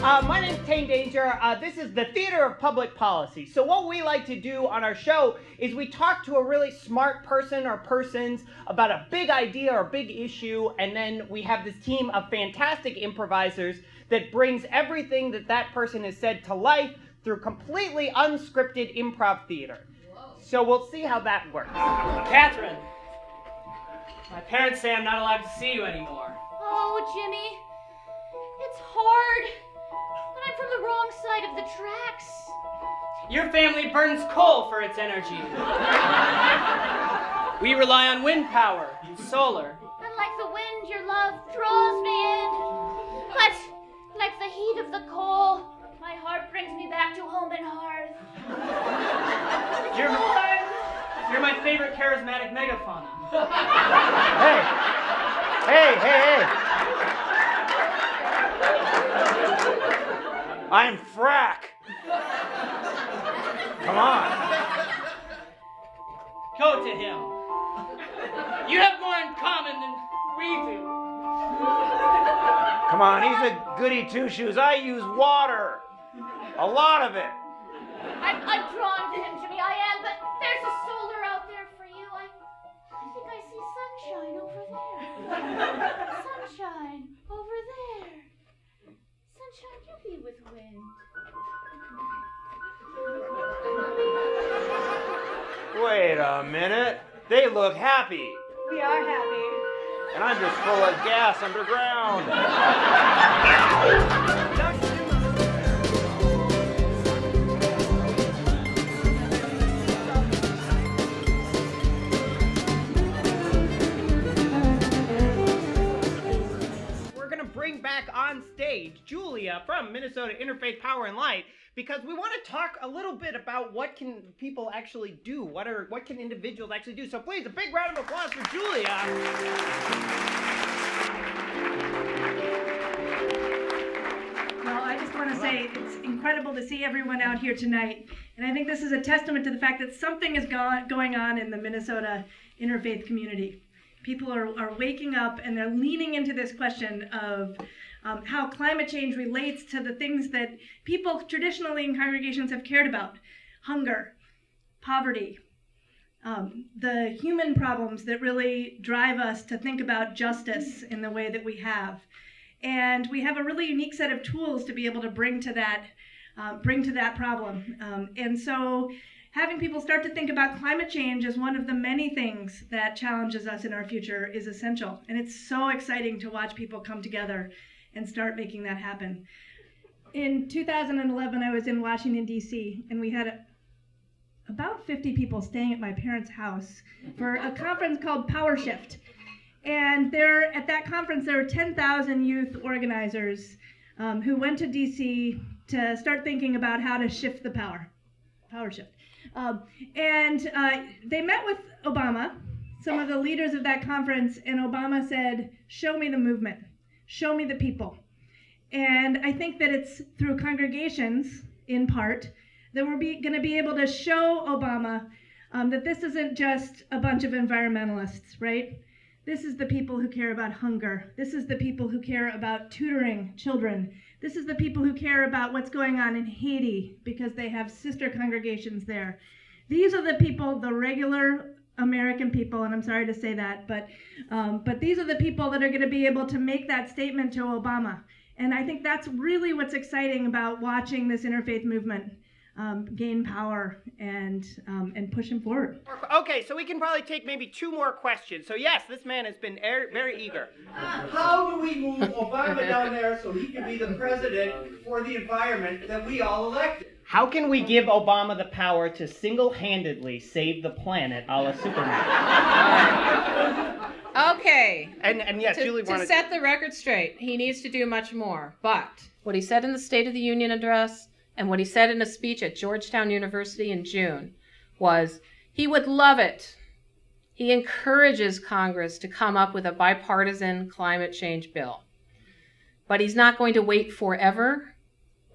My name's Tane Danger. This is the Theater of Public Policy. So what we like to do on our show is we talk to a really smart person or persons about a big idea or big issue, and then we have this team of fantastic improvisers that brings everything that person has said to life through completely unscripted improv theater. So we'll see how that works. Catherine, my parents say I'm not allowed to see you anymore. Oh, Jimmy, it's hard. But I'm from the wrong side of the tracks. Your family burns coal for its energy. We rely on wind power and solar. And like the wind, your love draws me in. But like the heat of the coal, my heart brings me back to home and hearth. You're my favorite charismatic megafauna. Hey! I'm Frack. Come on. Go to him. You have more in common than we do. Come on, he's a goody two-shoes. I use water. A lot of it. I'm drawn to him, Jimmy, I am, but there's a solar out there for you. I think I see sunshine over there. Sunshine over there. Sunshine, you be with wind. Wait a minute. They look happy. We are happy. And I'm just full of gas underground. Bring back on stage Julia from Minnesota Interfaith Power and Light, because we want to talk a little bit about what can people actually do, what can individuals actually do. So please, a big round of applause for Julia. Well, I just want to say it's incredible to see everyone out here tonight, and I think this is a testament to the fact that something is going on in the Minnesota interfaith community. People are waking up and they're leaning into this question of how climate change relates to the things that people traditionally in congregations have cared about: hunger, poverty, the human problems that really drive us to think about justice in the way that we have. And we have a really unique set of tools to be able to bring to that problem. And so having people start to think about climate change as one of the many things that challenges us in our future is essential. And it's so exciting to watch people come together and start making that happen. In 2011, I was in Washington, D.C., and we had about 50 people staying at my parents' house for a conference called Power Shift. And at that conference, there were 10,000 youth organizers who went to D.C. to start thinking about how to shift the power shift. They met with Obama, some of the leaders of that conference, and Obama said, "Show me the movement, show me the people." And I think that it's through congregations, in part, that we're going to be able to show Obama that this isn't just a bunch of environmentalists, right? This is the people who care about hunger. This is the people who care about tutoring children. This is the people who care about what's going on in Haiti because they have sister congregations there. These are the people, the regular American people, and I'm sorry to say that, but these are the people that are going to be able to make that statement to Obama. And I think that's really what's exciting about watching this interfaith movement gain power and push him forward. Okay, so we can probably take maybe 2 more questions. So yes, this man has been very eager. How do we move Obama down there so he can be the president for the environment that we all elected? How can we give Obama the power to single-handedly save the planet a la Superman? Okay. And yes, Julie wanted to set the record straight, he needs to do much more. But what he said in the State of the Union address and what he said in a speech at Georgetown University in June was he would love it. He encourages Congress to come up with a bipartisan climate change bill. But he's not going to wait forever.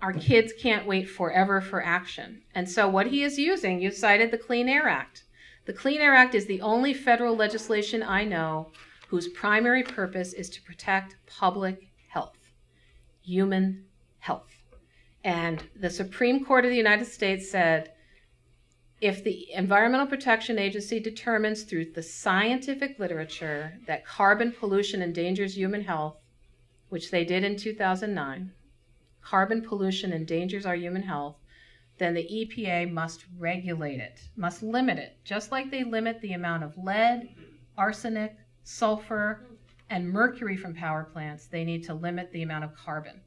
Our kids can't wait forever for action. And so what he is using, you cited the Clean Air Act. The Clean Air Act is the only federal legislation I know whose primary purpose is to protect public health, human health. And the Supreme Court of the United States said, if the Environmental Protection Agency determines through the scientific literature that carbon pollution endangers human health, which they did in 2009, carbon pollution endangers our human health, then the EPA must regulate it, must limit it, just like they limit the amount of lead, arsenic, sulfur, and mercury from power plants. They need to limit the amount of carbon.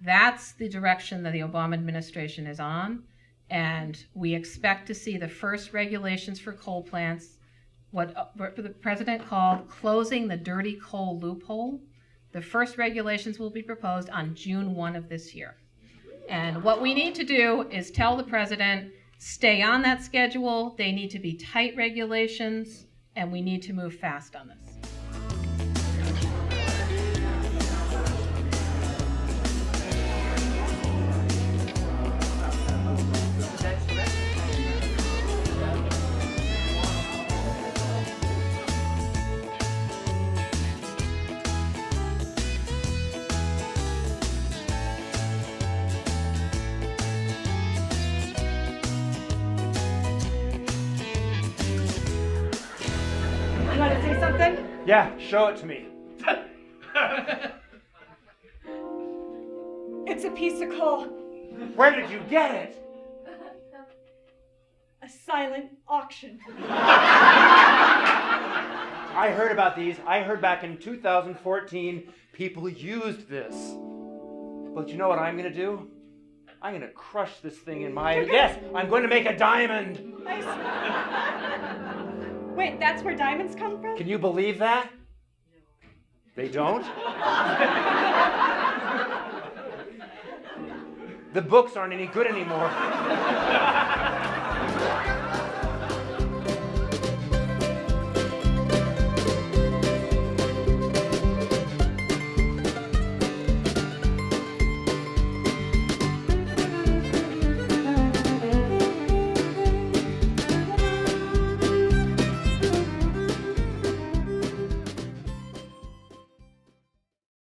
That's the direction that the Obama administration is on, and we expect to see the first regulations for coal plants, what the president called closing the dirty coal loophole. The first regulations will be proposed on June 1 of this year. And what we need to do is tell the president, stay on that schedule, they need to be tight regulations, and we need to move fast on this. You want to say something? Yeah, show it to me. It's a piece of coal. Where did you get it? A silent auction. I heard about these. I heard back in 2014 people used this. But you know what I'm going to do? I'm going to crush this thing in my... Yes, I'm going to make a diamond. Wait, that's where diamonds come from? Can you believe that? They don't? The books aren't any good anymore.